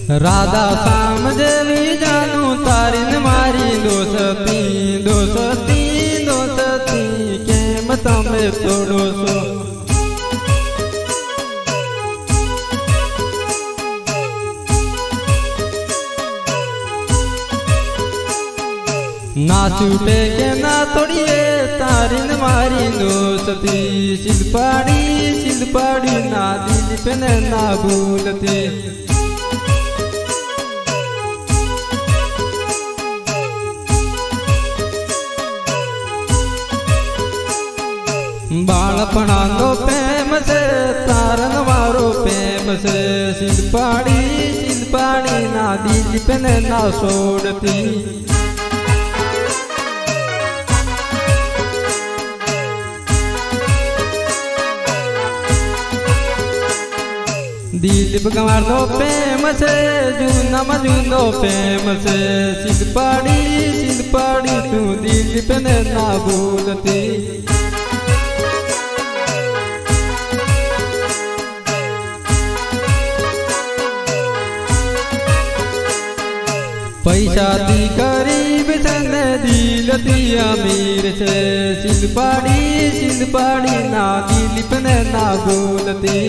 राधा श्याम जेवी जानू तारी ने मारी दोस्ती दोस्ती दोस्ती केम तमे तोड़ो सो। ना छूटे के ना तोड़िए तारी ने मारी दोस्ती शिल्पाड़ी ना दिल पे ना भूलती। बालपणा नो प्रेम से तारन मारो प्रेम से शिल्पाड़ी ना दिल पे ना छोड़ती। दिल गंवार दो प्रेम से जूना मजूनो प्रेम से शिल्पाड़ी तू दिल पे ना भूलती। पैसा दी गरीब सन दिल दी अमीर से शिल्पाड़ी ना दिल पे ना भूलती।